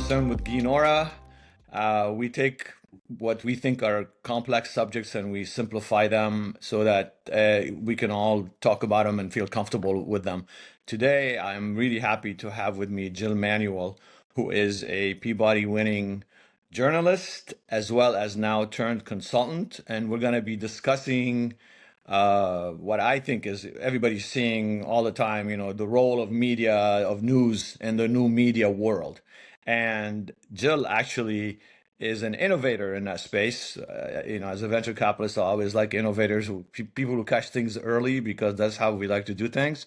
Concerned with Guy Nohra. We take what we think are complex subjects and we simplify them so that we can all talk about them and feel comfortable with them. Today, I'm really happy to have with me Jill Manuel, who is a Peabody winning journalist as well as now turned consultant. And we're going to be discussing what I think is everybody's seeing all the time, the role of media, of news in the new media world. And Jill actually is an innovator in that space. As a venture capitalist, I always like innovators, people who catch things early because that's how we like to do things.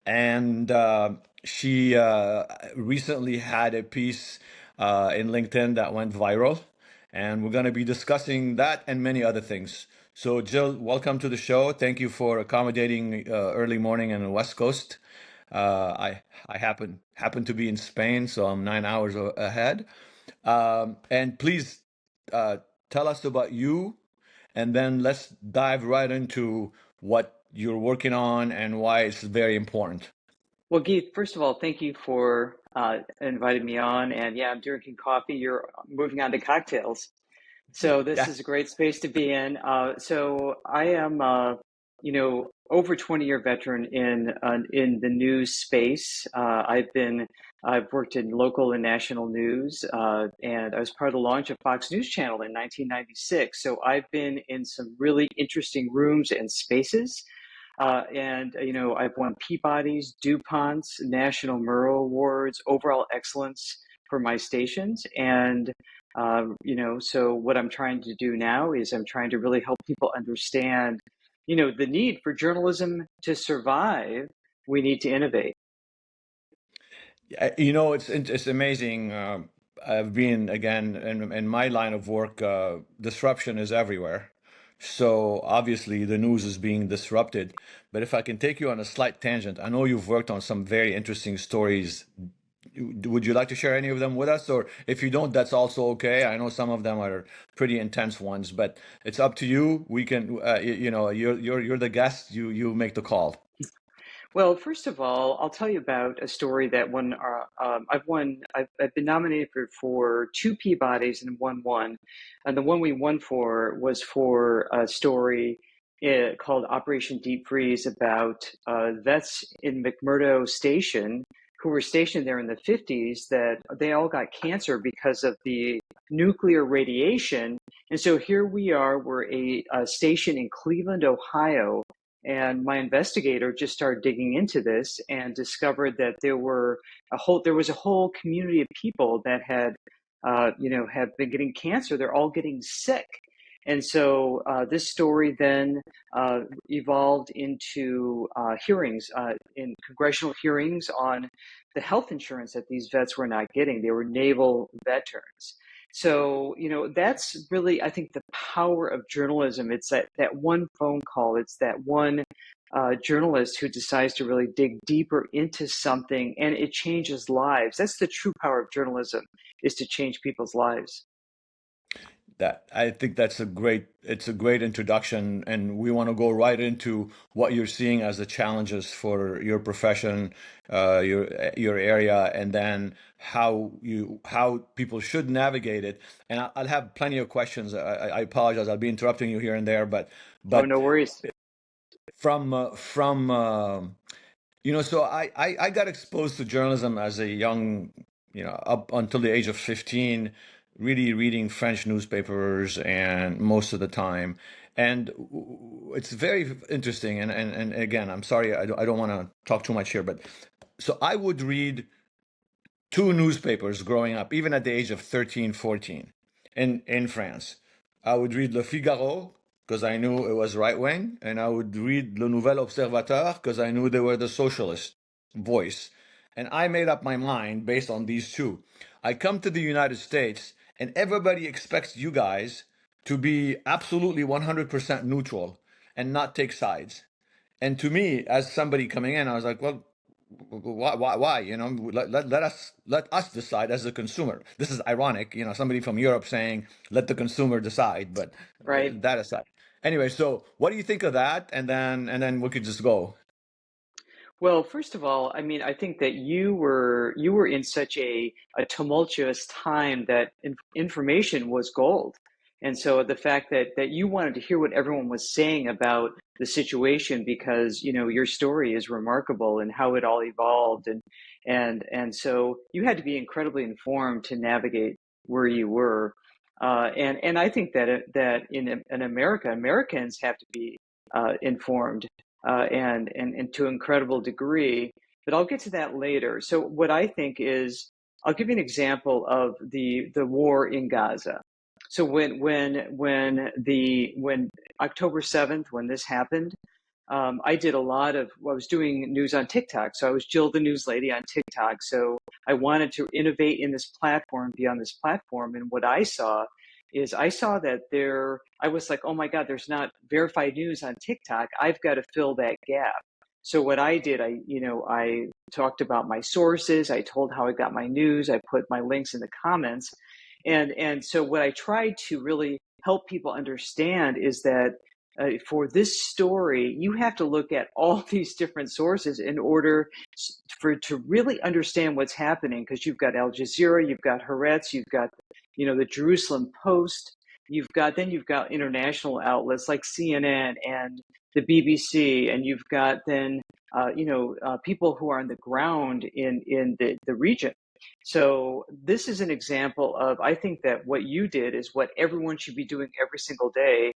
And she recently had a piece in LinkedIn that went viral, and we're going to be discussing that and many other things. So, Jill, welcome to the show. Thank you for accommodating early morning on the West Coast. I happen to be in Spain, so I'm 9 hours ahead. And please uh, tell us about you, and then let's dive right into what you're working on and why it's very important. Well, Geith, first of all, thank you for inviting me on. And yeah, I'm drinking coffee. You're moving on to cocktails. So this Yeah. is a great space to be in. So I am, over 20-year veteran in the news space. I've worked in local and national news, and I was part of the launch of Fox News Channel in 1996. So I've been in some really interesting rooms and spaces. I've won Peabody's, DuPont's, National Murrow Awards, overall excellence for my stations. And so what I'm trying to do now is I'm trying to really help people understand, the need for journalism to survive. We need to innovate. It's amazing. I've been again in my line of work. Disruption is everywhere, so obviously the news is being disrupted. But if I can take you on a slight tangent, I know you've worked on some very interesting stories. Would you like to share any of them with us, or if you don't, that's also okay. I know some of them are pretty intense ones, but it's up to you. We can, you're the guest. You make the call. Well, first of all, I'll tell you about a story that I've been nominated for two Peabodys and won one. And the one we won for was for a story called Operation Deep Freeze about vets in McMurdo Station who were stationed there in the 50s that they all got cancer because of the nuclear radiation. And so here we are, we're a station in Cleveland, Ohio, and my investigator just started digging into this and discovered that there was a whole community of people that have been getting cancer. They're all getting sick. And so this story then evolved into hearings, in congressional hearings on the health insurance that these vets were not getting. They were naval veterans. So, that's really, I think, the power of journalism. It's that one phone call. It's that one journalist who decides to really dig deeper into something, and it changes lives. That's the true power of journalism, is to change people's lives. That I think it's a great introduction, and we want to go right into what you're seeing as the challenges for your profession, your area, and then how people should navigate it. And I'll have plenty of questions. I apologize, I'll be interrupting you here and there, but Oh, but no worries. from so I got exposed to journalism as a young, up until the age of 15, really reading French newspapers and most of the time. And it's very interesting. And again, I'm sorry, I don't want to talk too much here, but so I would read two newspapers growing up, even at the age of 13, 14 in France. I would read Le Figaro because I knew it was right wing, and I would read Le Nouvel Observateur because I knew they were the socialist voice. And I made up my mind based on these two. I come to the United States, and everybody expects you guys to be absolutely 100% neutral and not take sides. And to me, as somebody coming in, I was like, well, why? Let us decide as a consumer. This is ironic, somebody from Europe saying, let the consumer decide, but Right. that aside. Anyway, so what do you think of that? And then we could just go. Well, first of all, I mean, I think that you were in such a tumultuous time that information was gold. And so the fact that you wanted to hear what everyone was saying about the situation because, your story is remarkable and how it all evolved and so you had to be incredibly informed to navigate where you were. And I think that in America, Americans have to be informed and to an incredible degree. But I'll get to that later. So what I think is, I'll give you an example of the war in Gaza. So when October 7th, when this happened, I did a lot of, well, I was doing news on TikTok. So I was Jill the News Lady on TikTok. So I wanted to innovate in this platform, be on this platform. And what I saw that I was like, oh my God, there's not verified news on TikTok. I've got to fill that gap. So what I did, I talked about my sources. I told how I got my news. I put my links in the comments. And so what I tried to really help people understand is that for this story, you have to look at all these different sources in order to really understand what's happening. Because you've got Al Jazeera, you've got Haaretz, you've got the Jerusalem Post. You've got international outlets like CNN and the BBC, and you've got then people who are on the ground in the region. So this is an example of, I think that what you did is what everyone should be doing every single day,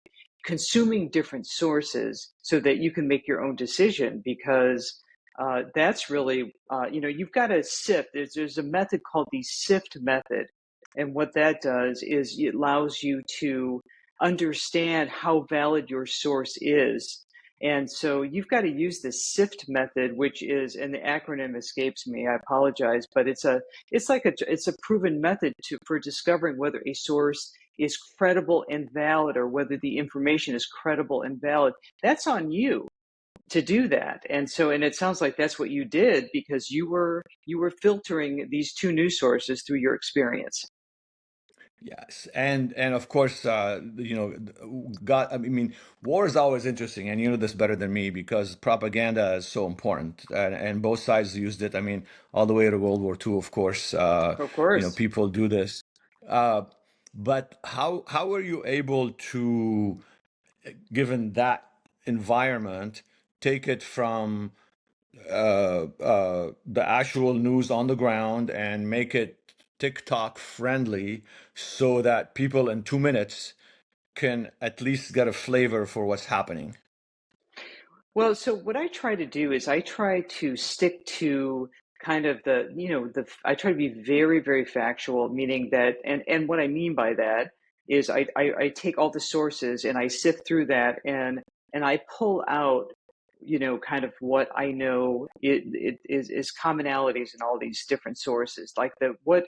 consuming different sources so that you can make your own decision because that's really, you've got to sift. There's a method called the SIFT method. And what that does is it allows you to understand how valid your source is. And so you've got to use the SIFT method, which is, and the acronym escapes me, I apologize, but it's a proven method for discovering whether a source is credible and valid or whether the information is credible and valid. That's on you to do that. And it sounds like that's what you did because you were filtering these two news sources through your experience. Yes, and of course, God. I mean, war is always interesting, and you know this better than me because propaganda is so important, and both sides used it. I mean, all the way to World War II, of course. Of course. People do this, uh, but how were you able to, given that environment, take it from the actual news on the ground and make it TikTok friendly so that people in 2 minutes can at least get a flavor for what's happening. Well, so what I try to do is I try to stick to kind of I try to be very, very factual, meaning that, and what I mean by that is I take all the sources and I sift through that and I pull out, kind of what I know is commonalities in all these different sources. Like what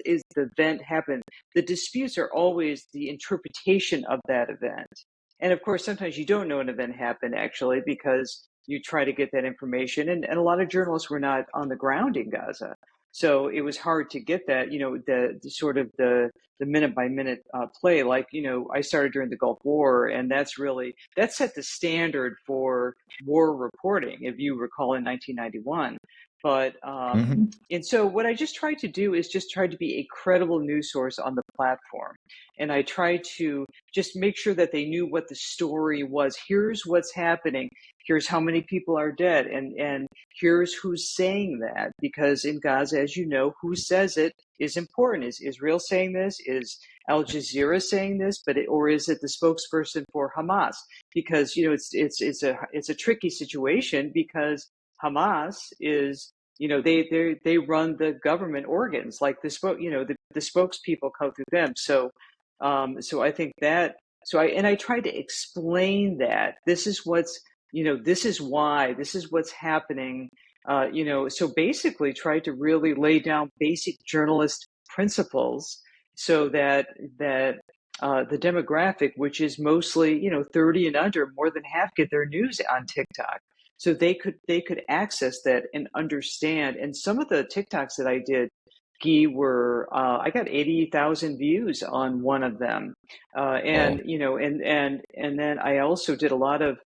is the event happened? The disputes are always the interpretation of that event. And of course, sometimes you don't know an event happened actually because you try to get that information. And a lot of journalists were not on the ground in Gaza. So it was hard to get that, the sort of the minute by minute play. Like, I started during the Gulf War, and that set the standard for war reporting, if you recall, in 1991. But Hmm. and so what I just tried to do is just try to be a credible news source on the platform. And I tried to just make sure that they knew what the story was. Here's what's happening. Here's how many people are dead. And here's who's saying that. Because in Gaza, as you know, who says it is important. Is Israel saying this? Is Al Jazeera saying this? Or is it the spokesperson for Hamas? Because it's a tricky situation because Hamas is they run the government organs like the spokespeople come through them. So I think that I tried to explain that this is this is why, this is what's happening. So basically tried to really lay down basic journalist principles so that the demographic, which is mostly 30 and under, more than half get their news on TikTok. So they could access that and understand. And some of the TikToks that I did, Guy, were I got 80,000 views on one of them, Oh, and then I also did a lot of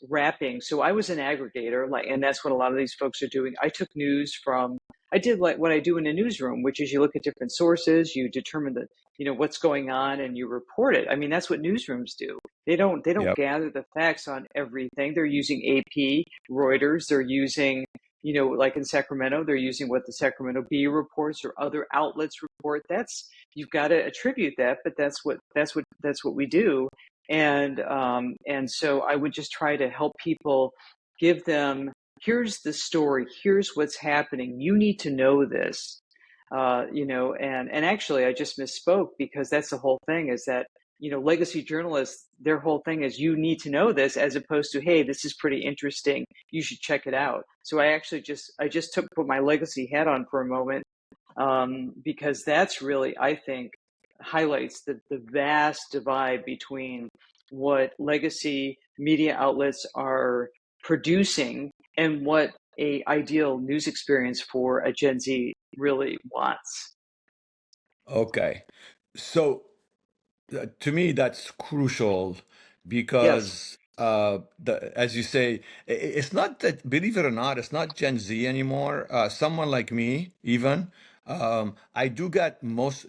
wrapping. So I was an aggregator, like, and that's what a lot of these folks are doing. I took news from, I did like what I do in a newsroom, which is you look at different sources, you determine the, what's going on, and you report it. I mean, that's what newsrooms do. They don't Yep. gather the facts on everything. They're using AP, Reuters, they're using, like in Sacramento, they're using what the Sacramento Bee reports or other outlets report. That's, you've got to attribute that, but that's what we do. And so I would just try to help people, give them, here's the story, here's what's happening. You need to know this. And actually I just misspoke, because that's the whole thing, is that legacy journalists, their whole thing is you need to know this, as opposed to, hey, this is pretty interesting, you should check it out. So I just put my legacy hat on for a moment, because that's really, I think, highlights the vast divide between what legacy media outlets are producing and what a ideal news experience for a Gen Z really wants. Okay. So to me, that's crucial Yes, because, as you say, it's not that, believe it or not, it's not Gen Z anymore. Someone like me, even, I do get most,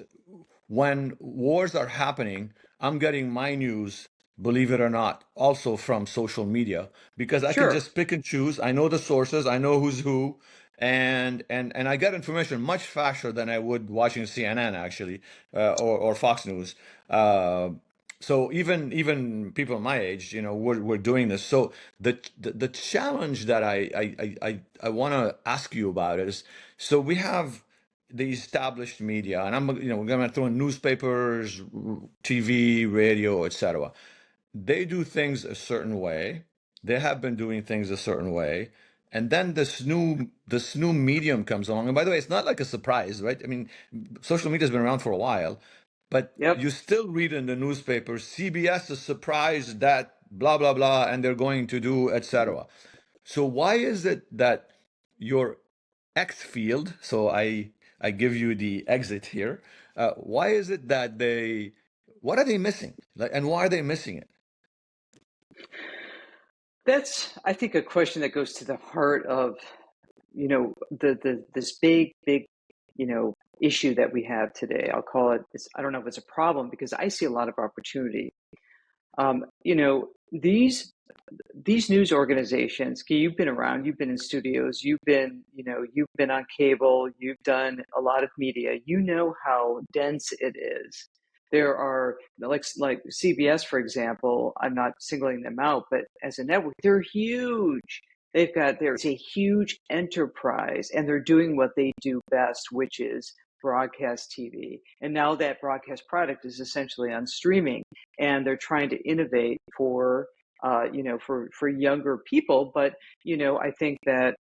when wars are happening, I'm getting my news, believe it or not, also from social media, because I can sure. just pick and choose. I know the sources, I know who's who, and I get information much faster than I would watching CNN actually, or Fox News. Uh, so even people my age, we're doing this. So the challenge that I want to ask you about is, so we have the established media, and we're gonna throw in newspapers, TV, radio, etc. They do things a certain way. They have been doing things a certain way. And then this new medium comes along. And by the way, it's not like a surprise, right? I mean, social media has been around for a while, but Yep. you still read in the newspaper, CBS is surprised that blah blah blah, and they're going to do, etc. So why is it that your X field, so I give you the exit here, why is it that what are they missing? Like, and why are they missing it? That's, I think, a question that goes to the heart of, the this big, issue that we have today. I'll call it, I don't know if it's a problem, because I see a lot of opportunity. Um, you know, these these news organizations, you've been around, you've been in studios, you've been on cable, you've done a lot of media, you know how dense it is. There are, like CBS, for example, I'm not singling them out, but as a network, they're huge. There's a huge enterprise, and they're doing what they do best, which is broadcast TV. And now that broadcast product is essentially on streaming, and they're trying to innovate for younger people. But I think that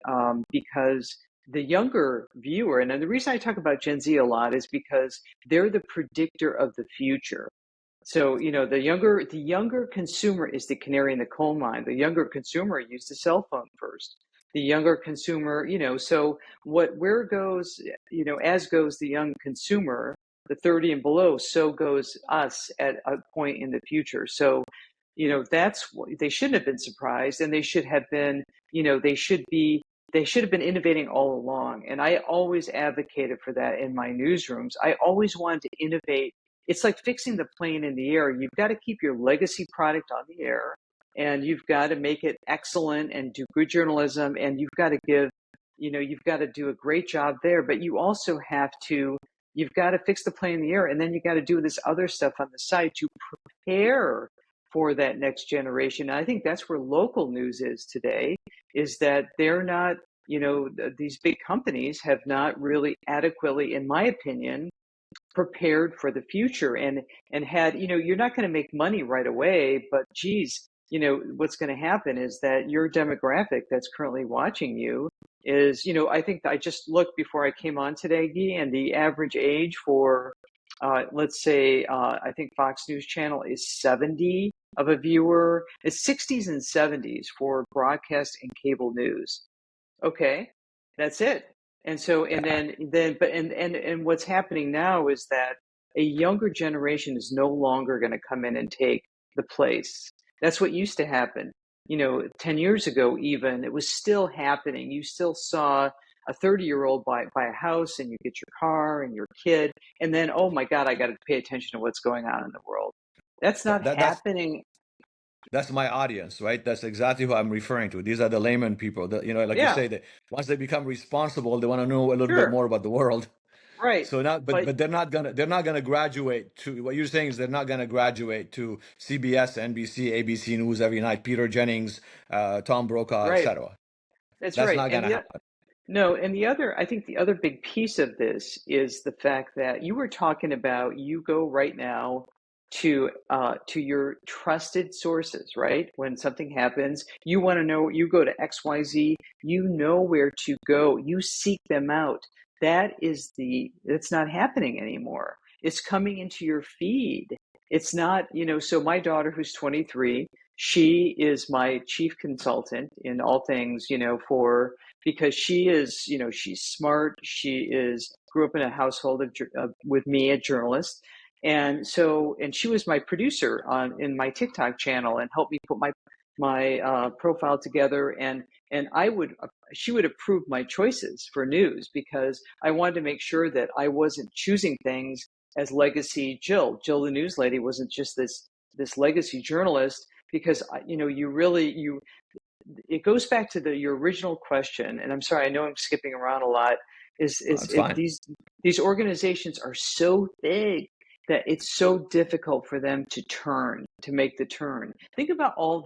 because the younger viewer, and the reason I talk about Gen Z a lot is because they're the predictor of the future. So the younger consumer is the canary in the coal mine. The younger consumer used a cell phone first. The younger consumer, so where goes, as goes the young consumer, the 30 and below, so goes us at a point in the future. So that's what they shouldn't have been surprised, and they should have been, they should have been innovating all along. And I always advocated for that in my newsrooms. I always wanted to innovate. It's like fixing the plane in the air. You've got to keep your legacy product on the air, and you've got to make it excellent and do good journalism, and you've got to do a great job there. But you've got to fix the plane in the air, and then you got to do this other stuff on the side to prepare for that next generation. And I think that's where local news is today, is that they're not, these big companies have not really adequately, in my opinion, prepared for the future, and had, you're not going to make money right away, but geez, what's going to happen is that your demographic that's currently watching you is, I think I just looked before I came on today, Guy, and the average age for, let's say, I think Fox News Channel is 70 of a viewer. It's 60s and 70s for broadcast and cable news. Okay, that's it. And so, but and what's happening now is that a younger generation is no longer going to come in and take the place. That's what used to happen. 10 years ago, even, it was still happening. You still saw a 30-year-old buy a house, and you get your car and your kid, and then, oh my God, I got to pay attention to what's going on in the world. That's not That, that's happening. that's my audience, right? That's exactly who I'm referring to. These are the layman people that, like you Yeah, say, that once they become responsible, they want to know a little bit sure, more about the world. right. So now, but But they're not gonna graduate to what you're saying is they're not gonna graduate to CBS, NBC, ABC News every night, Peter Jennings, Tom Brokaw, right, etc. that's That's right. not And gonna the happen. No, and I think the other big piece of this is the fact that you were talking about, you go right now to your trusted sources, right? When something happens, you want to know, you go to XYZ, you know where to go, you seek them out. That's not happening anymore. It's coming into your feed. It's not, so my daughter, who's 23, she is my chief consultant in all things, for because she is, she's smart. She is grew up in a household with me, a journalist, and she was my producer in my TikTok channel and helped me put my profile together, and she would approve my choices for news because I wanted to make sure that I wasn't choosing things as legacy Jill the news lady wasn't just this legacy journalist because you it goes back to your original question, and I'm sorry, I know I'm skipping around a lot. It's fine. These organizations are so big that it's so difficult for them to make the turn. Think about all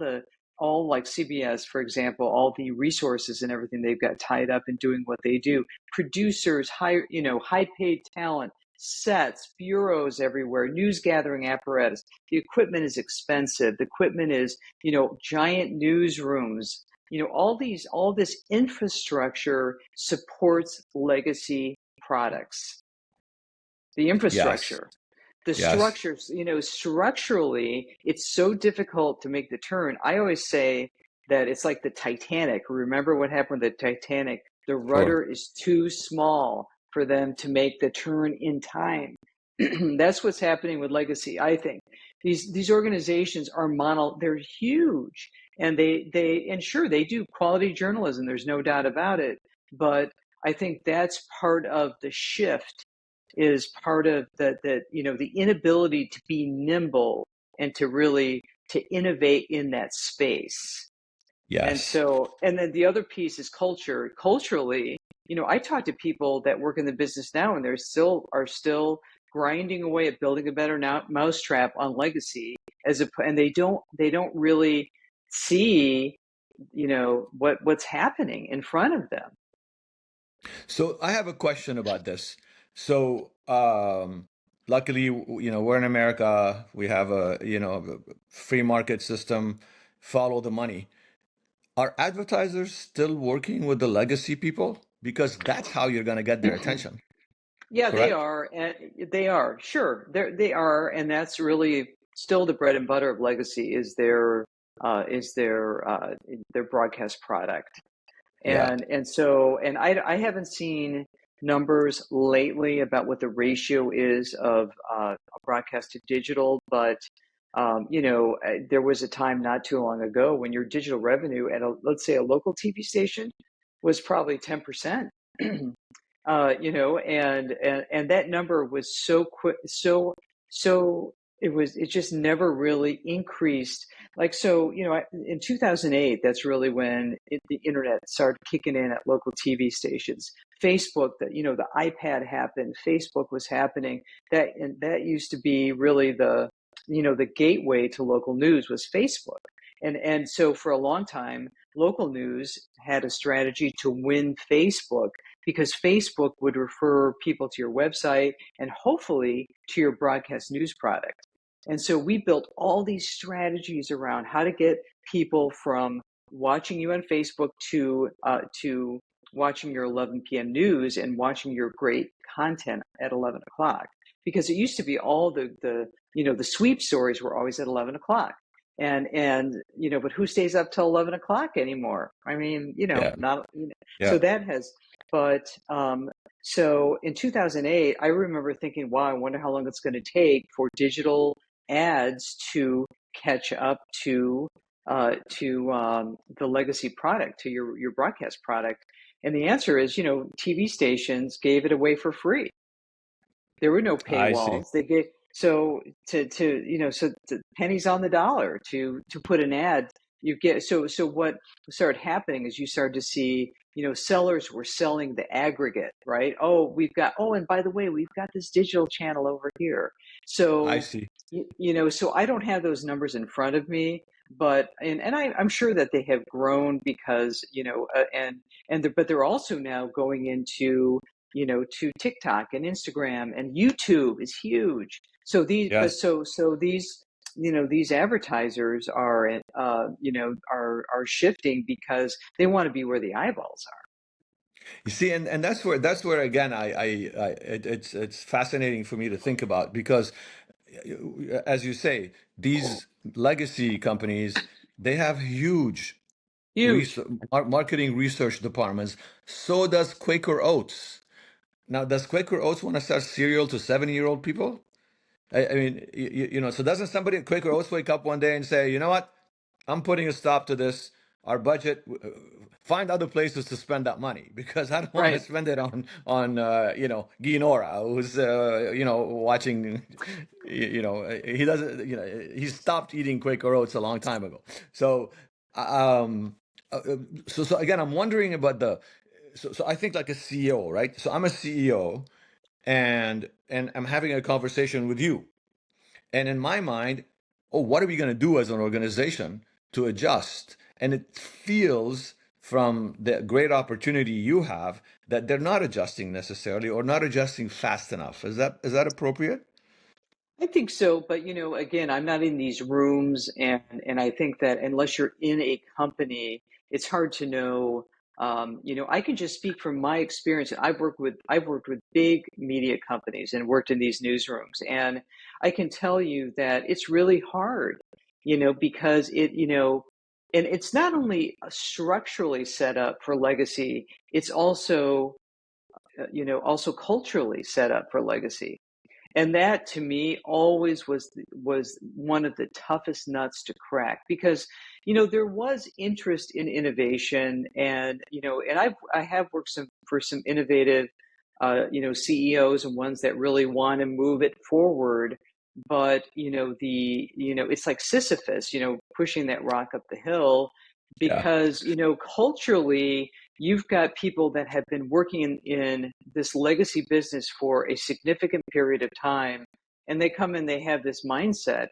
like CBS, for example, all the resources and everything they've got tied up in doing what they do. Producers, high paid talent, sets, bureaus everywhere, news gathering apparatus. The equipment is expensive. The equipment is giant newsrooms. All this infrastructure supports legacy products. The Yes. infrastructure, the Yes. structures, structurally, it's so difficult to make the turn. I always say that it's like the Titanic. Remember what happened with the Titanic? The Sure. rudder is too small for them to make the turn in time. That's what's happening with legacy, I think. These organizations are they're huge, and and sure, they do quality journalism, there's no doubt about it, but I think that's part of the shift, is part of the inability to be nimble and to really to innovate in that space. And Yes. so, and then the other piece is culture. Culturally, I talk to people that work in the business now, and are still grinding away at building a better mousetrap on legacy, and they don't really see, what's happening in front of them. So I have a question about this. So, luckily, we're in America. We have a free market system. Follow the money. Are advertisers still working with the legacy people? Because that's how you're going to get their attention, Yeah, they correct? are, and they are sure they are, and that's really still the bread and butter of legacy is their broadcast product. Yeah. And I haven't seen numbers lately about what the ratio is of broadcast to digital, but there was a time not too long ago when your digital revenue at let's say a local TV station was probably 10%. And that number was so quick, so it just never really increased. Like, so, in 2008, that's really when the internet started kicking in at local TV stations. Facebook, the iPad happened, Facebook was happening. And that used to be really the gateway to local news was Facebook. And so for a long time, local news had a strategy to win Facebook because Facebook would refer people to your website and hopefully to your broadcast news product. And so we built all these strategies around how to get people from watching you on Facebook to watching your 11 p.m. news and watching your great content at 11 o'clock. Because it used to be all the sweep stories were always at 11 o'clock. But who stays up till 11 o'clock anymore? I mean, Yeah. not, so Yeah. that has, but so in 2008, I remember thinking, wow, I wonder how long it's going to take for digital ads to catch up to the legacy product, to your broadcast product? And the answer is, TV stations gave it away for free. There were no I see. paywalls. They gave so to so to pennies on the dollar to put an ad. You get so what started happening is you started to see sellers were selling the aggregate, right? And by the way, we've got this digital channel over here. I So see. so I don't have those numbers in front of me, but I'm sure that they have grown because but they're also now going into to TikTok and Instagram, and YouTube is huge. So these, but Yes. so these, these advertisers are, are shifting because they want to be where the eyeballs are. You see, and that's where again, it's fascinating for me to think about because, as you say, these legacy companies, they have huge Huge, marketing research departments. So does Quaker Oats. Now, does Quaker Oats want to sell cereal to 70-year-old people? I mean, so doesn't somebody at Quaker Oats wake up one day and say, you know what? I'm putting a stop to this. Our budget, find other places to spend that money because I don't want to right? spend it on Guy Nohra, who's watching, he doesn't, he stopped eating Quaker Oats a long time ago. So, um, so again, I'm wondering about so I think like a CEO, right? So I'm a CEO and I'm having a conversation with you. And in my mind, oh, what are we going to do as an organization to adjust? And it feels from the great opportunity you have that they're not adjusting necessarily or not adjusting fast enough. Is that appropriate? I think so, but again, I'm not in these rooms, and I think that unless you're in a company, it's hard to know. I can just speak from my experience. I've worked with big media companies and worked in these newsrooms, and I can tell you that it's really hard, because and it's not only structurally set up for legacy, it's also also culturally set up for legacy. And that to me always was one of the toughest nuts to crack because there was interest in innovation, and I have worked for some innovative CEOs and ones that really want to move it forward, but it's like Sisyphus, pushing that rock up the hill, Yeah. because culturally you've got people that have been working in this legacy business for a significant period of time, and they come and they have this mindset.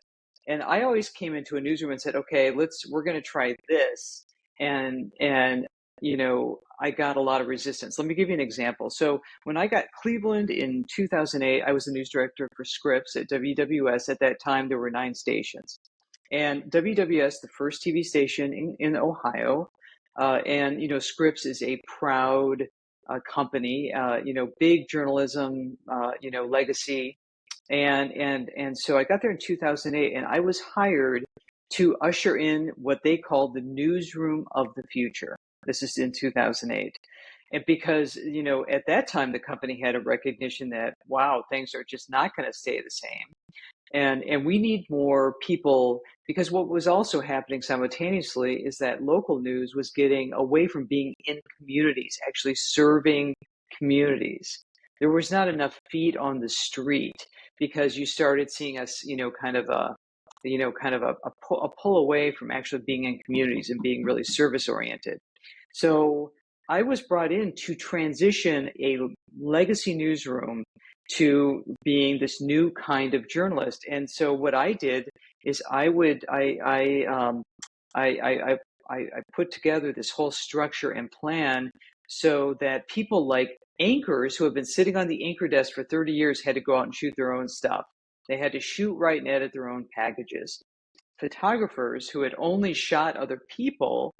And I always came into a newsroom and said, okay, we're going to try this. And I got a lot of resistance. Let me give you an example. So when I got Cleveland in 2008, I was the news director for Scripps at WWS. At that time, there were 9 stations. And WWS, the first TV station in Ohio, and Scripps is a proud company, big journalism, legacy, and so I got there in 2008, and I was hired to usher in what they called the newsroom of the future. This is in 2008. And because, at that time, the company had a recognition that, wow, things are just not going to stay the same. And we need more people, because what was also happening simultaneously is that local news was getting away from being in communities, actually serving communities. There was not enough feet on the street because you started seeing us, a pull away from actually being in communities and being really service oriented. So I was brought in to transition a legacy newsroom to being this new kind of journalist. And so what I did is I put together this whole structure and plan so that people like anchors who have been sitting on the anchor desk for 30 years had to go out and shoot their own stuff. They had to shoot, write, and edit their own packages. Photographers who had only shot other people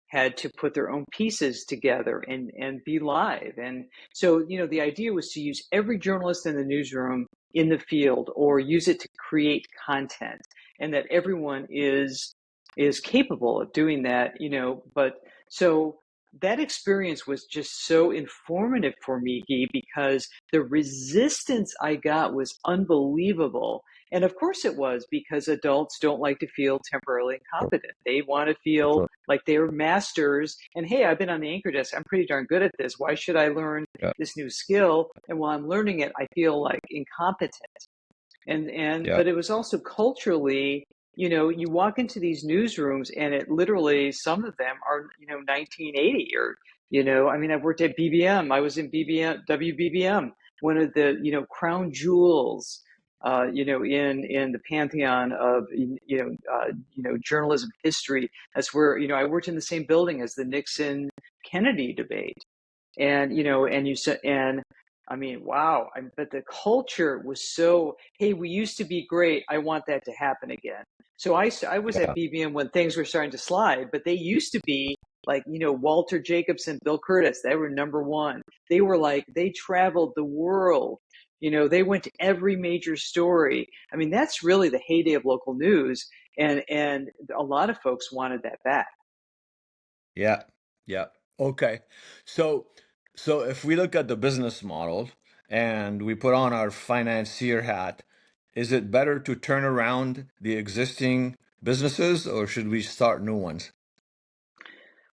had to put their own pieces together and be live. And so, the idea was to use every journalist in the newsroom in the field, or use it to create content, and that everyone is capable of doing that, but so that experience was just so informative for me, Guy, because the resistance I got was unbelievable. And of course it was, because adults don't like to feel temporarily incompetent. They want to feel Sure. like they're masters. And hey, I've been on the anchor desk. I'm pretty darn good at this. Why should I learn Yeah. this new skill? And while I'm learning it, I feel like incompetent. Yeah. But it was also culturally, you walk into these newsrooms and it literally, some of them are 1980, or I mean, I've worked at BBM. I was in BBM, WBBM, one of the crown jewels, in the pantheon of journalism history. That's where I worked in the same building as the Nixon Kennedy debate. And and you said, and I mean, wow. But the culture was so, hey, we used to be great. I want that to happen again. So I was at Yeah. BBM when things were starting to slide, but they used to be like, Walter Jacobson, Bill Curtis, they were number one. They were like, they traveled the world. They went to every major story. I mean, that's really the heyday of local news. And a lot of folks wanted that back. Yeah. Yeah. Okay. So, so if we look at the business model and we put on our financier hat, is it better to turn around the existing businesses or should we start new ones?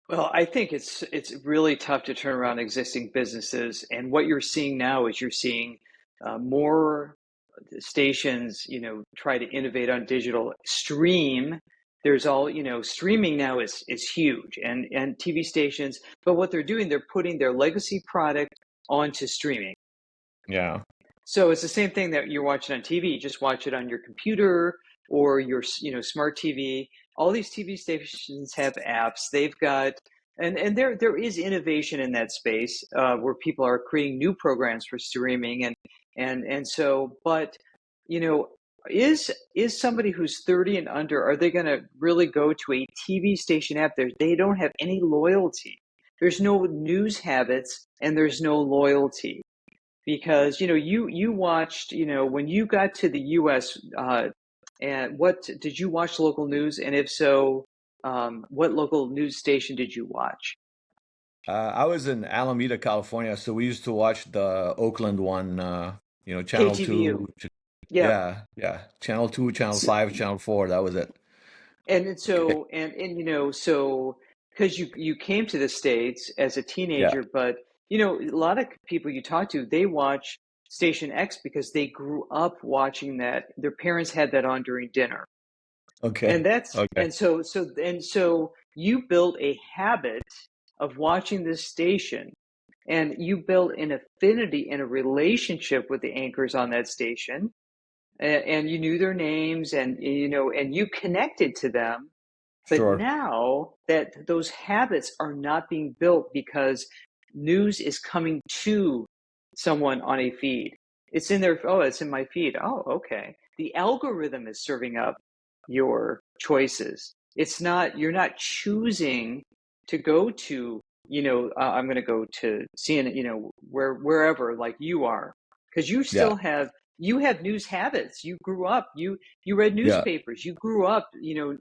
Well, I think it's really tough to turn around existing businesses, and what you're seeing now is you're seeing more stations, try to innovate on digital stream. There's all, streaming now is huge, and TV stations. But what they're doing, they're putting their legacy product onto streaming. Yeah. So it's the same thing that you're watching on TV. You just watch it on your computer or your, smart TV. All these TV stations have apps. They've got, and there is innovation in that space where people are creating new programs for streaming, and so, but you know, is somebody who's 30 and under, are they going to really go to a TV station app? They don't have any loyalty. There's no news habits and there's no loyalty, because you watched, when you got to the U.S. And what did you watch local news? And if so, what local news station did you watch? I was in Alameda, California, so we used to watch the Oakland one, Channel KTVU. 2. Yeah. Yeah, yeah. Channel 2, Channel 5, Channel 4, that was it. Okay. So because you came to the States as a Yeah. teenager, but a lot of people you talk to, they watch Station X because they grew up watching that. Their parents had that on during dinner. And Okay. that's Okay. and so you build a habit of watching this station, and you build an affinity and a relationship with the anchors on that station, and you knew their names, and you connected to them. But Sure. now that those habits are not being built because news is coming to someone on a feed. It's in their, oh, it's in my feed. Oh, okay. The algorithm is serving up your choices. It's not, you're not choosing to go to, I'm going to go to CNN, wherever, like you are, because Yeah. you have news habits. You grew up, you read Yeah. newspapers. You grew up,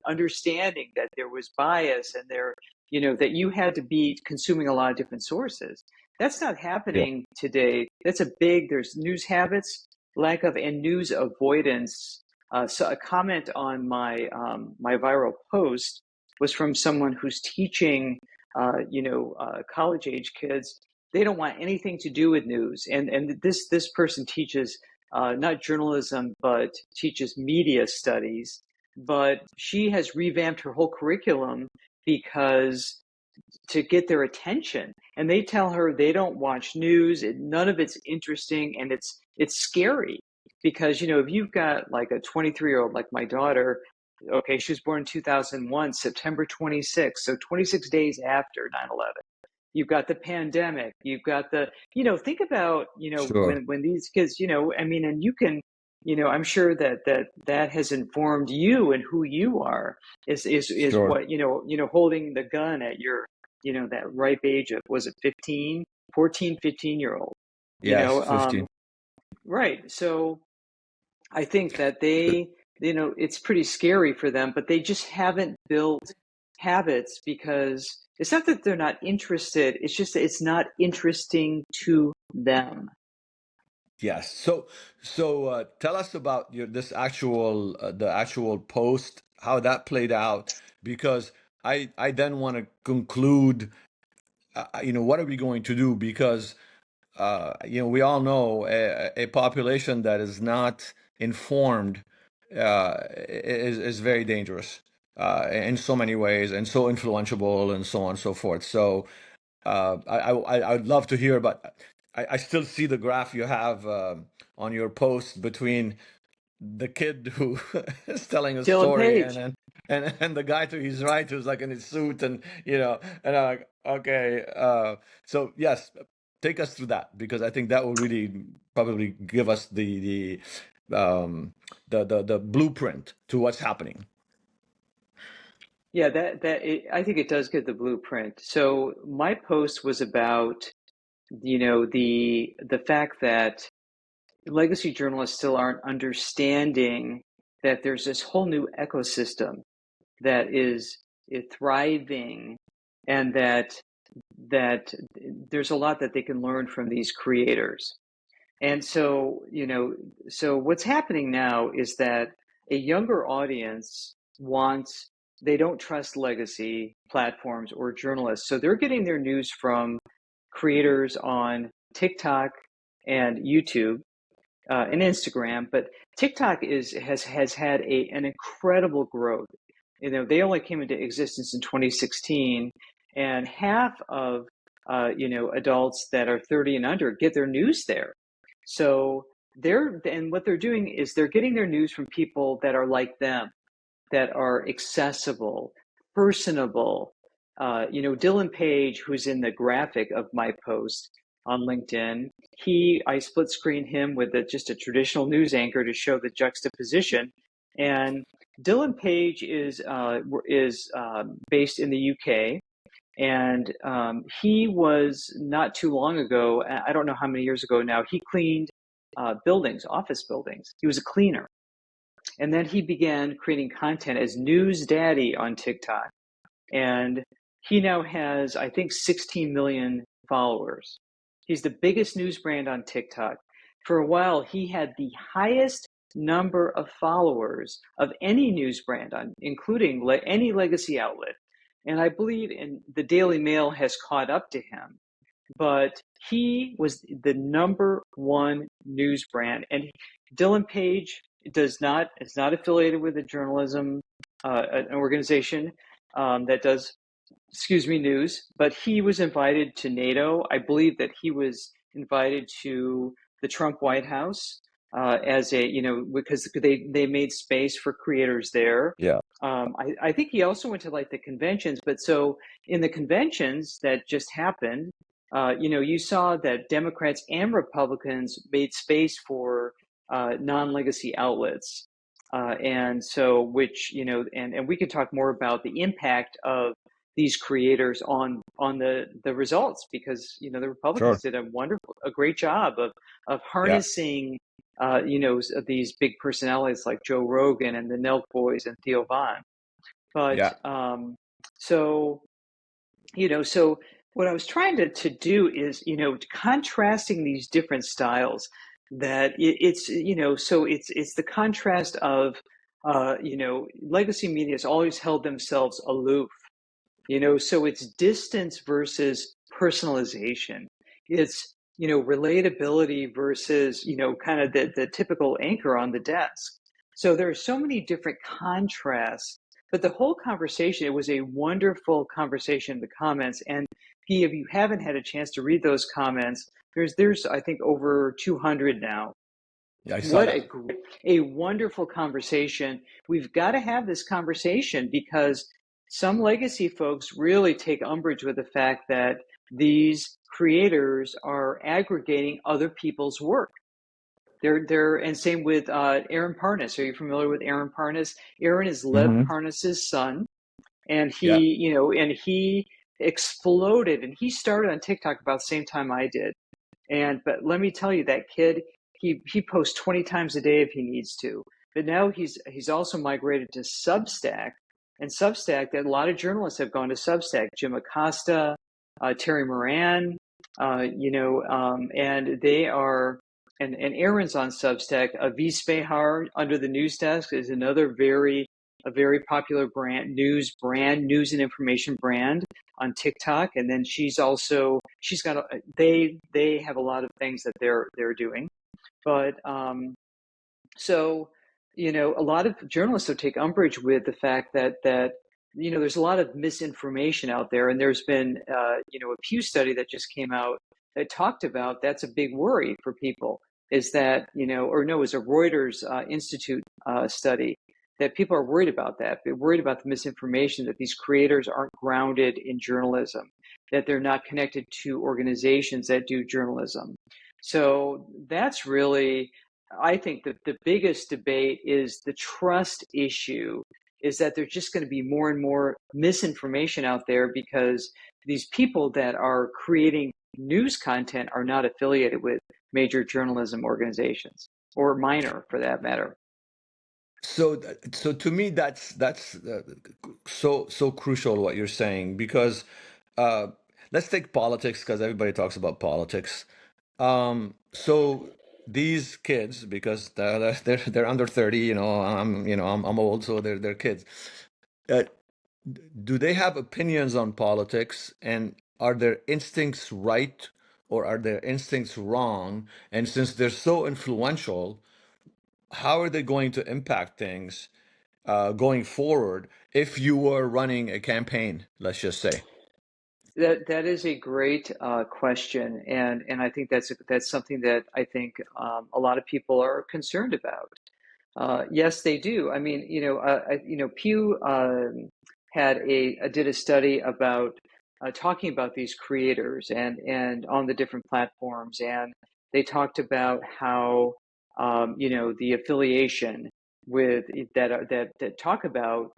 understanding that there was bias, and that you had to be consuming a lot of different sources. That's not Yeah. happening today. There's news habits, lack of, and news avoidance. So a comment on my viral post was from someone who's teaching, college age kids. They don't want anything to do with news, and this person teaches not journalism, but teaches media studies. But she has revamped her whole curriculum because to get their attention, and they tell her they don't watch news. None of it's interesting, and it's scary because if you've got like a 23-year-old like my daughter. Okay, she was born in 2001, September 26th, so 26 days after 9/11. You've got the pandemic. You've got think about, Sure. when these kids, I mean, and you can, I'm sure that has informed you and who you are, is Sure. what, holding the gun at your, that ripe age of, was it 15, 14, 15-year old, you Yes, know, 15. right. So I think that it's pretty scary for them, but they just haven't built habits because it's not that they're not interested, it's just that it's not interesting to them. Yes. So tell us about this actual the actual post, how that played out, because I then want to conclude. What are we going to do? Because we all know a population that is not informed is very dangerous in so many ways and so influenceable and so on and so forth. So I'd love to hear, but I still see the graph you have on your post between the kid who is telling a Dylan story Page. and the guy to his right who's like in his suit and I'm like, okay, so yes, take us through that because I think that will really probably give us the blueprint to what's happening. Yeah, I think it does get the blueprint. So my post was about, the fact that legacy journalists still aren't understanding that there's this whole new ecosystem that is thriving, and that there's a lot that they can learn from these creators. And so, so what's happening now is that a younger audience wants, they don't trust legacy platforms or journalists. So they're getting their news from creators on TikTok and YouTube and Instagram. But TikTok has had an incredible growth. They only came into existence in 2016, and half of adults that are 30 and under get their news there. So what they're doing is they're getting their news from people that are like them, that are accessible, personable. Dylan Page, who's in the graphic of my post on LinkedIn, I split screen him with just a traditional news anchor to show the juxtaposition. And Dylan Page is based in the UK, and he was not too long ago. I don't know how many years ago now. He cleaned buildings, office buildings. He was a cleaner. And then he began creating content as News Daddy on TikTok. And he now has, I think, 16 million followers. He's the biggest news brand on TikTok. For a while, he had the highest number of followers of any news brand, including any legacy outlet. And I believe the Daily Mail has caught up to him. But he was the number one news brand. And Dylan Page is not affiliated with a journalism an organization that does news, but he was invited to NATO. I believe that he was invited to the Trump White House as because they made space for creators there. Yeah. I think he also went to like the conventions, but so in the conventions that just happened, you saw that Democrats and Republicans made space for non-legacy outlets. And so, which, and we could talk more about the impact of these creators on the results, because, the Republicans Sure. did a great job of Yeah. harnessing, these big personalities like Joe Rogan and the Nelk Boys and Theo Von. But Yeah. so, so what I was trying to do is, contrasting these different styles, that it's the contrast of, legacy media has always held themselves aloof, so it's distance versus personalization. It's, relatability versus, kind of the typical anchor on the desk. So there are so many different contrasts, but the whole conversation, it was a wonderful conversation in the comments. And if you haven't had a chance to read those comments, there's I think over 200 now. Yeah. I saw What that. a wonderful conversation. We've got to have this conversation because some legacy folks really take umbrage with the fact that these creators are aggregating other people's work. And same with Aaron Parnas. Are you familiar with Aaron Parnas? Aaron is Lev Hmm. Parnas's son, and Yeah. he exploded, and he started on TikTok about the same time I did. But let me tell you, that kid, he posts 20 times a day if he needs to. But now he's also migrated to Substack, And Substack, that a lot of journalists have gone to Substack. Jim Acosta, Terry Moran, and they are, and Aaron's on Substack. V. Spehar under the News Desk is another a very popular news and information brand on TikTok. And then she's got they have a lot of things that they're doing, but so, a lot of journalists will take umbrage with the fact that there's a lot of misinformation out there, and there's been a Pew study that just came out that talked about that's a big worry for people. Is that or no, it was a Reuters Institute study that people are worried about that. They're worried about the misinformation, that these creators aren't grounded in journalism, that they're not connected to organizations that do journalism. So that's really, I think that the biggest debate is the trust issue, is that there's just going to be more and more misinformation out there because these people that are creating news content are not affiliated with major journalism organizations, or minor for that matter. So to me, that's so crucial what you're saying, because uh, let's take politics, because everybody talks about politics. So these kids, because they're under 30, I'm old, so they're kids. Uh, do they have opinions on politics, and are their instincts right or are their instincts wrong? And since they're so influential, how are they going to impact things going forward if you were running a campaign, let's just say? That is a great question, and I think that's something that I think a lot of people are concerned about. Yes, they do. I mean, Pew did a study about talking about these creators and on the different platforms, and they talked about how the affiliation with that talk about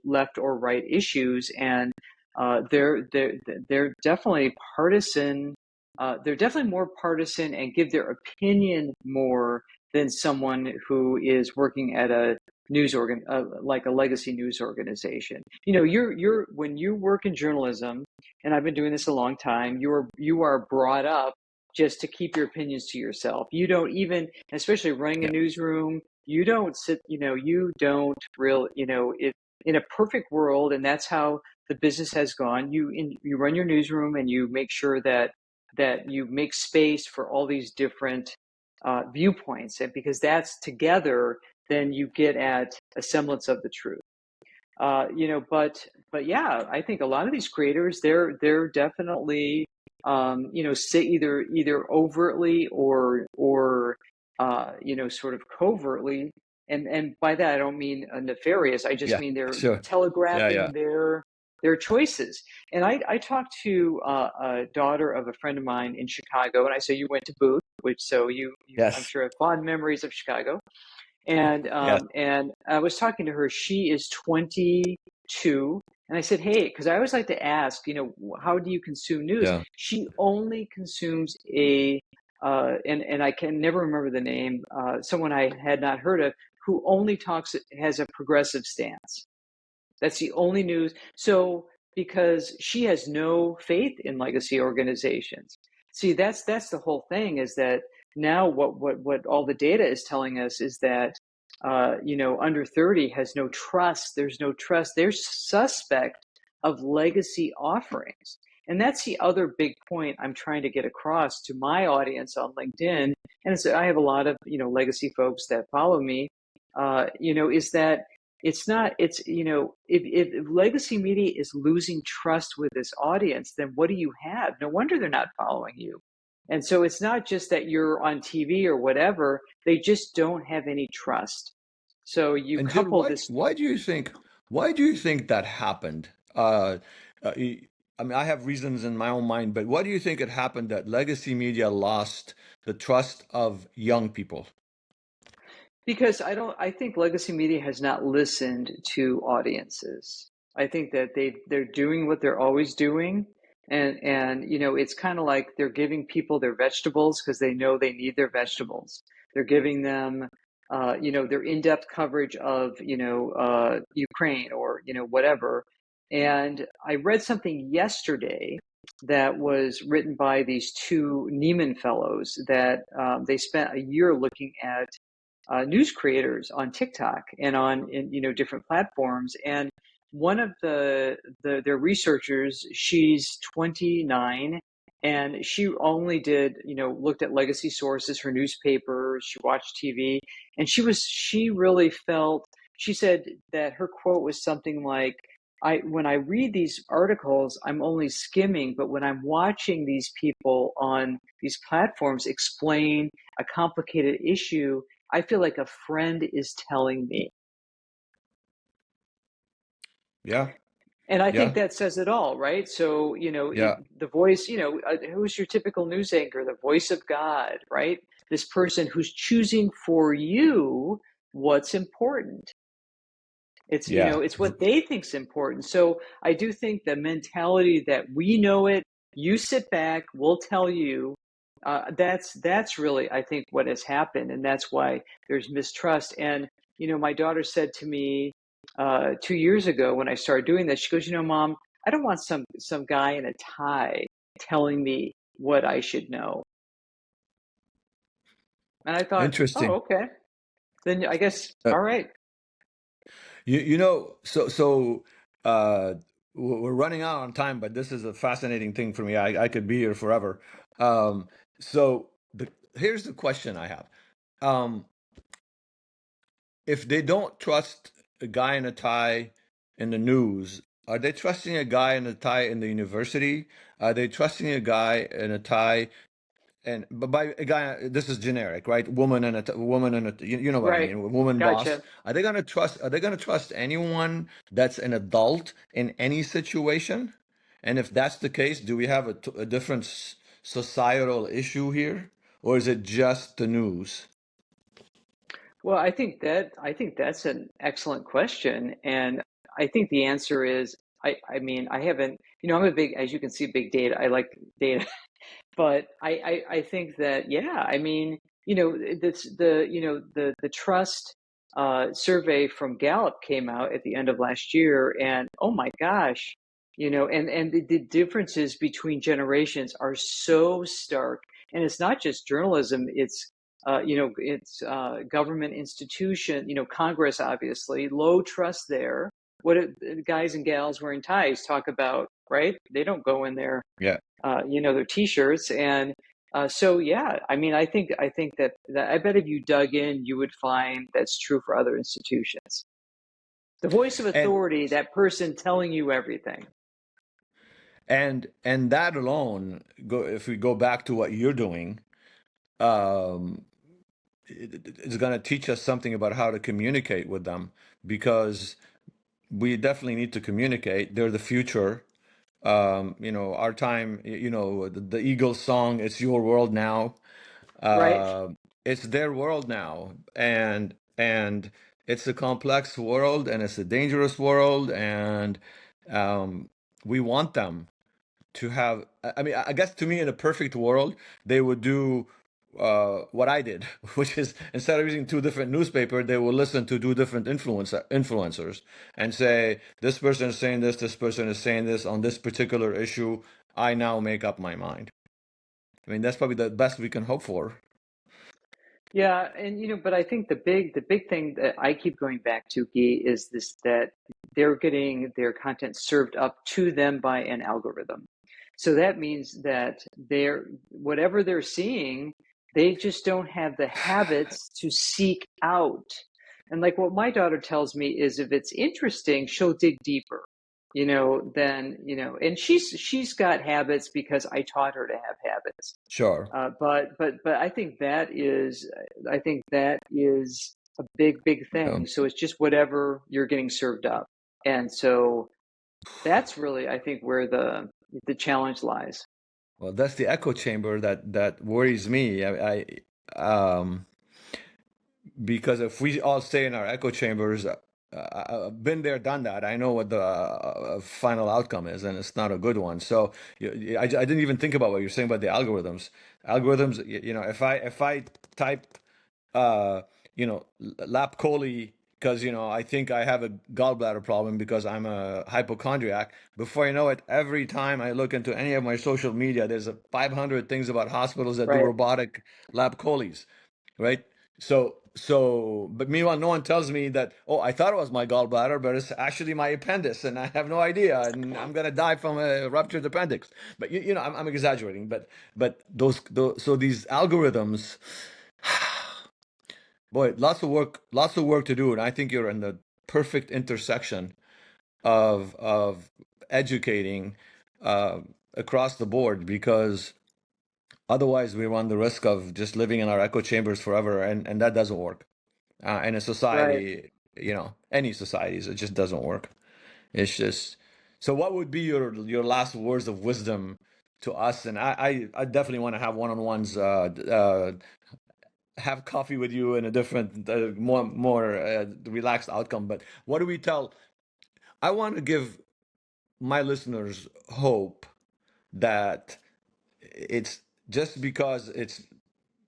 left or right issues, and they're definitely partisan. They're definitely more partisan and give their opinion more than someone who is working at a like a legacy news organization. You're when you work in journalism, and I've been doing this a long time, you are brought up just to keep your opinions to yourself. You don't even, especially running a Yeah. newsroom, you don't sit, you don't real, in a perfect world, and that's how the business has gone. You run your newsroom and you make sure that you make space for all these different viewpoints, and because that's together, then you get at a semblance of the truth. But yeah, I think a lot of these creators, they're definitely say either overtly or sort of covertly, and by that I don't mean nefarious. I just Yeah, mean they're sure. Yeah, telegraphing yeah. their choices. And I talked to a daughter of a friend of mine in Chicago, and I say you went to Booth, which so you I'm Yes. sure have fond memories of Chicago. Yes. And I was talking to her. She is 22, and I said, "Hey," because I always like to ask, how do you consume news? Yeah. She only consumes and I can never remember the name. Someone I had not heard of, who only has a progressive stance. That's the only news. So because she has no faith in legacy organizations. See, that's the whole thing, is that now what all the data is telling us is that under 30 has no trust. There's no trust. They're suspect of legacy offerings. And that's the other big point I'm trying to get across to my audience on LinkedIn. And I have a lot of legacy folks that follow me. Is that it's not, if legacy media is losing trust with this audience, then what do you have? No wonder they're not following you. And so it's not just that you're on TV or whatever, they just don't have any trust. So you And Jill, couple this. why do you think that happened? Uh, I mean, I have reasons in my own mind, but why do you think it happened that legacy media lost the trust of young people? Because I think legacy media has not listened to audiences. I think that they're doing what they're always doing. And it's kind of like they're giving people their vegetables because they know they need their vegetables. They're giving them their in-depth coverage of, Ukraine or, whatever. And I read something yesterday that was written by these two Neiman fellows that they spent a year looking at news creators on TikTok and different platforms. And one of their researchers, she's 29, and she only did looked at legacy sources, her newspaper, she watched TV, and she really felt, she said that her quote was something like, when I read these articles, I'm only skimming, but when I'm watching these people on these platforms explain a complicated issue, I feel like a friend is telling me. Yeah, And I think yeah, that says it all, right? So, yeah, the voice, who's your typical news anchor? The voice of God, right? This person who's choosing for you what's important. It's, yeah. it's what they think's important. So I do think the mentality that we know it, you sit back, we'll tell you. That's really, I think, what has happened, and that's why there's mistrust. And my daughter said to me 2 years ago when I started doing this, she goes, Mom, I don't want some guy in a tie telling me what I should know. And I thought, oh, Interesting. okay, then I guess, Uh, all right, so we're running out on time, but this is a fascinating thing for me. I could be here forever. Um, so here's the question I have. Um, if they don't trust a guy in a tie in the news, are they trusting a guy in a tie in the university? Are they trusting a guy in a tie? And but by a guy, this is generic, right? Woman and a, you know what I right, mean? Woman boss. gotcha. Are they gonna trust? Are they gonna trust anyone that's an adult in any situation? And if that's the case, do we have a different societal issue here, or is it just the news? Well, I think that's an excellent question, and I think the answer is, I mean, I haven't, I'm a big, as you can see, big data. I like data, but I think that, yeah, I mean, the trust survey from Gallup came out at the end of last year, and oh my gosh, and the differences between generations are so stark. And it's not just journalism, it's government institution, Congress, obviously, low trust there. What guys and gals wearing ties talk about, right? They don't go in there, Yeah. their t-shirts. And so, yeah, I mean, I think that I bet if you dug in, you would find that's true for other institutions. The voice of And authority, that person telling you everything. and that alone, if we go back to what you're doing, um, it's going to teach us something about how to communicate with them because we definitely need to communicate. They're the future. Our time, the Eagles song, "It's Your World Now." Right. Uh, it's their world now, and it's a complex world, and it's a dangerous world, and um, we want them to have. I mean, I guess to me, in a perfect world, they would do what I did, which is instead of using two different newspapers, they will listen to two different influencers and say, this person is saying this person is saying this on this particular issue. I now make up my mind. I mean, that's probably the best we can hope for. Yeah, and but I think the big thing that I keep going back to, Guy, is this, that they're getting their content served up to them by an algorithm. So that means that they're, whatever they're seeing, they just don't have the habits to seek out. And like what my daughter tells me is, if it's interesting, she'll dig deeper. Then, and she's got habits because I taught her to have habits. Sure. But I think that is a big Yeah. thing. So it's just whatever you're getting served up, and so that's really, I think, where the challenge lies. Well, that's the echo chamber that worries me. Because if we all stay in our echo chambers, I've been there, done that. I know what the final outcome is, and it's not a good one. So I didn't even think about what you're saying about the algorithms. Algorithms, if I type, uh, lap chole, because I think I have a gallbladder problem because I'm a hypochondriac. Before I know it, every time I look into any of my social media, there's 500 things about hospitals that do Right. robotic lap choles, right? But meanwhile, no one tells me that, oh, I thought it was my gallbladder, but it's actually my appendix, and I have no idea, and I'm gonna die from a ruptured appendix. But I'm exaggerating, but so these algorithms, boy, lots of work to do, and I think you're in the perfect intersection of educating uh, across the board, because otherwise we run the risk of just living in our echo chambers forever, and that doesn't work. In a Right. society, any societies, it just doesn't work. It's just so. What would be your last words of wisdom to us? And I definitely want to have one-on-ones. Have coffee with you in a different, more relaxed outcome. But what do we tell? I want to give my listeners hope that it's just because it's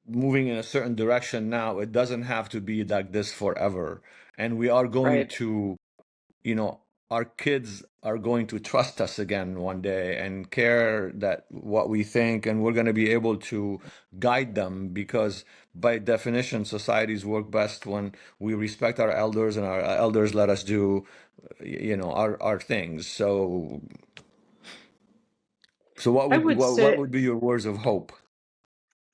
moving in a certain direction now, it doesn't have to be like this forever. And we are going Right. to, you know, our kids are going to trust us again one day and care that what we think, and we're going to be able to guide them, because by definition, societies work best when we respect our elders and our elders let us do, our things. So what I would would what say, would be your words of hope?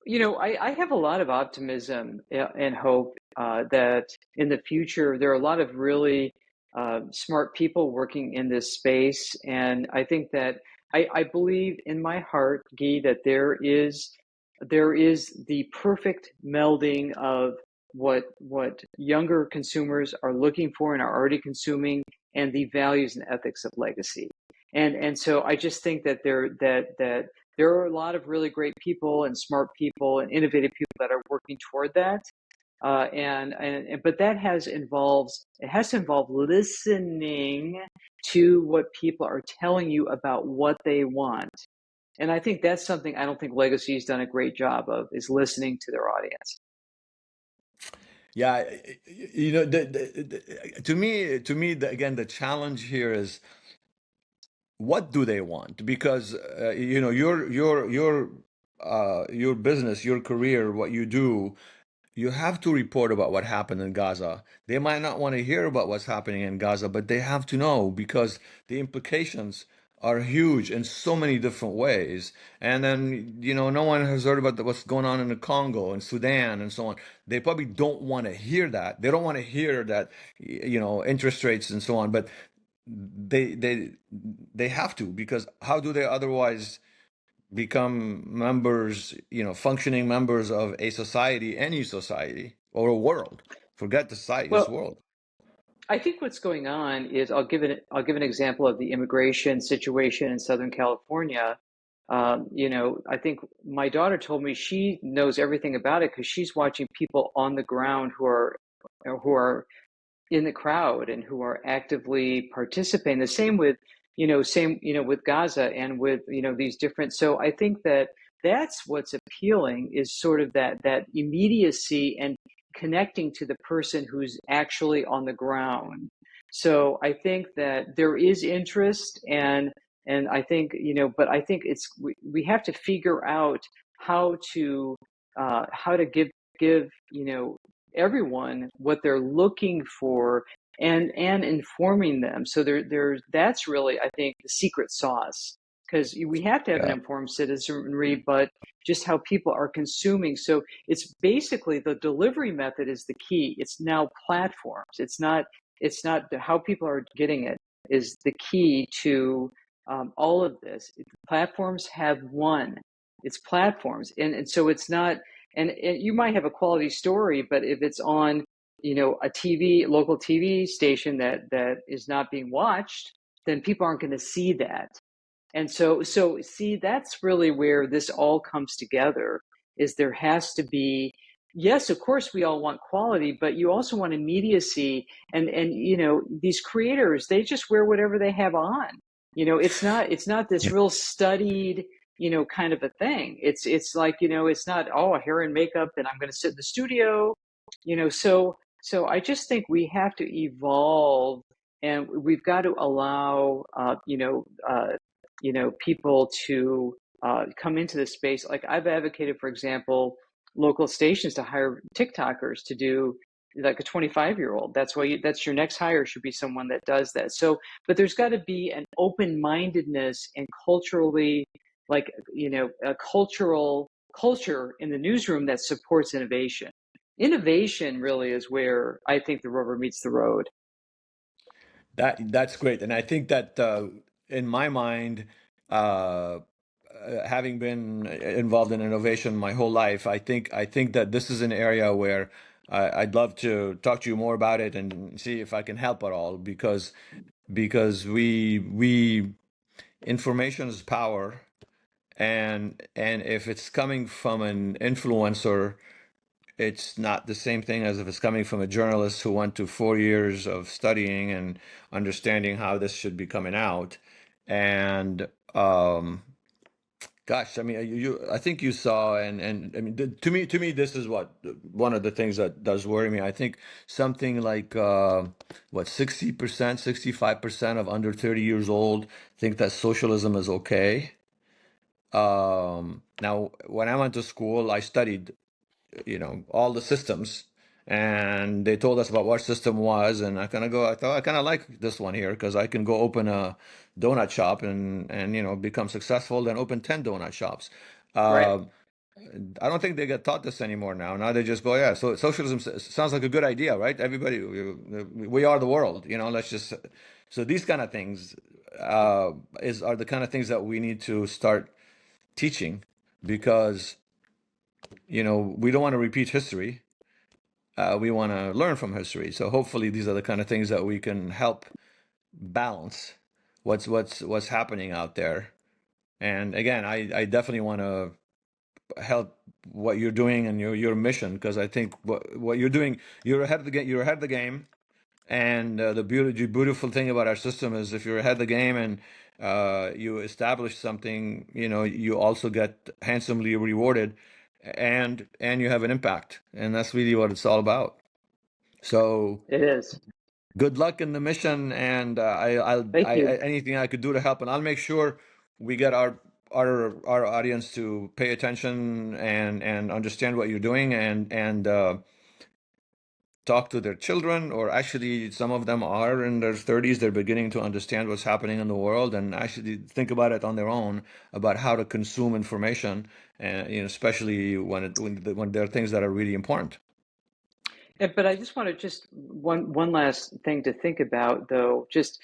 I have a lot of optimism and hope that in the future there are a lot of really smart people working in this space, and I think that I believe in my heart, Guy, that there is the perfect melding of what younger consumers are looking for and are already consuming, and the values and ethics of legacy. And so I just think that there are a lot of really great people and smart people and innovative people that are working toward that. But that has to involve listening to what people are telling you about what they want. And I think that's something I don't think Legacy has done a great job of, is listening to their audience. Yeah, to me, again, the challenge here is, what do they want? Because your business, your career, what you do, you have to report about what happened in Gaza. They might not want to hear about what's happening in Gaza, but they have to know, because the implications are huge in so many different ways. And then, no one has heard about what's going on in the Congo and Sudan and so on. They probably don't want to hear that. They don't want to hear that, interest rates and so on. But they have to, because how do they otherwise become members, functioning members of a society, any society, or a world? Forget the society, just Well, world. I think what's going on is, I'll give an example of the immigration situation in Southern California. I think my daughter told me she knows everything about it because she's watching people on the ground who are in the crowd and who are actively participating. The same with, with Gaza and with, these different. So I think that that's what's appealing, is sort of that immediacy and connecting to the person who's actually on the ground. So I think that there is interest, and I think, but I think we have to figure out how to give everyone what they're looking for, and informing them. So that's really, I think, the secret sauce, because we have to have an Yeah, informed citizenry, but just how people are consuming. So it's basically the delivery method is the key. It's now platforms. It's not how people are getting it is the key to all of this. Platforms have won. It's platforms, and so it's not. And you might have a quality story, but if it's on, a local TV station that is not being watched, then people aren't going to see that. And so see, that's really where this all comes together, is there has to be, yes, of course we all want quality, but you also want immediacy. And these creators, they just wear whatever they have on. It's not this yeah, real studied, kind of a thing. It's like, it's not, oh, hair and makeup, and I'm going to sit in the studio So I just think we have to evolve, and we've got to allow people to come into the space. Like I've advocated, for example, local stations to hire TikTokers to do like a 25-year-old. That's your next hire should be someone that does that. So, but there's got to be an open-mindedness and culturally, like a culture in the newsroom that supports innovation. Innovation really is where I think the rubber meets the road. That's great, and I think that in my mind, uh, having been involved in innovation my whole life, I think that this is an area where I'd love to talk to you more about it and see if I can help at all because we information is power, and if it's coming from an influencer, it's not the same thing as if it's coming from a journalist who went to 4 years of studying and understanding how this should be coming out. And gosh, I mean, I think you saw, and I mean, to me, this is what one of the things that does worry me. I think something like what 60%, 65% of under 30 years old think that socialism is okay. Now, when I went to school, I studied all the systems, and they told us about what system was, and I thought I kind of like this one here because I can go open a donut shop and become successful, then open 10 donut shops. Right. uh, I don't think they get taught this anymore. Now they just go, yeah, so socialism sounds like a good idea, right? Everybody, we are the world, let's just. So these kind of things are the kind of things that we need to start teaching, because we don't want to repeat history. We want to learn from history. So hopefully these are the kind of things that we can help balance what's happening out there. And again, I definitely want to help what you're doing and your mission, because I think what you're doing, you're ahead of the game. You're ahead of the game. And the beautiful thing about our system is if you're ahead of the game and you establish something, you also get handsomely rewarded, and you have an impact. And that's really what it's all about. So It is. good luck in the mission, and Thank you. anything I could do to help, and I'll make sure we get our audience to pay attention and understand what you're doing, and talk to their children, or actually some of them are in their 30s, they're beginning to understand what's happening in the world and actually think about it on their own, about how to consume information, and especially when there are things that are really important. But I just want to just one last thing to think about, though. Just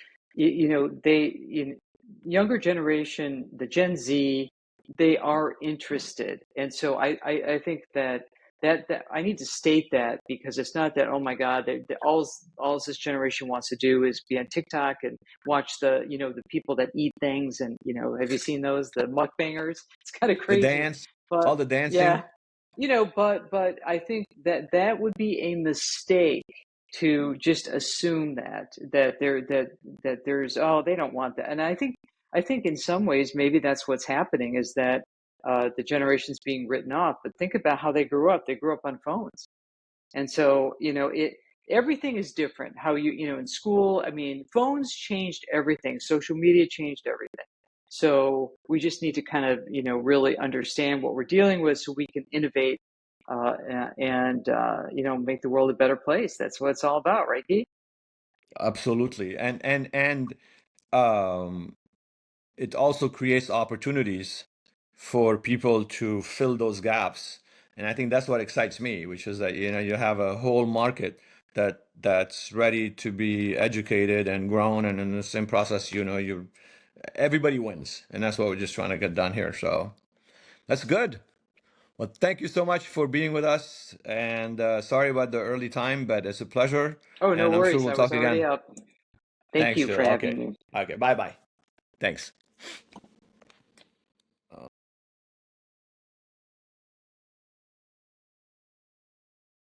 younger generation, the Gen Z, they are interested, and so I think that I need to state that, because it's not that, oh my God, all this generation wants to do is be on TikTok and watch the people that eat things, and have you seen those, the mukbangers? It's kind of The crazy, dance, all but the yeah. dancing. But I think that would be a mistake to just assume that there's, oh, they don't want that. And I think in some ways maybe that's what's happening, is that the generation's being written off. But think about how they grew up. They grew up on phones, and so it everything is different. How in school, I mean, phones changed everything. Social media changed everything. So we just need to kind of, really understand what we're dealing with so we can innovate and make the world a better place. That's what it's all about, right, Guy? Absolutely. And um it also creates opportunities for people to fill those gaps. And I think that's what excites me, which is that you have a whole market that's ready to be educated and grown, and in the same process, you everybody wins. And that's what we're just trying to get done here. So that's good. Well, thank you so much for being with us, and sorry about the early time, but it's a pleasure, Oh, no and I'm sure worries. we'll I was talk already again. up. Thank Thanks, you Phil. for Okay. having me. Okay. Bye bye. Thanks.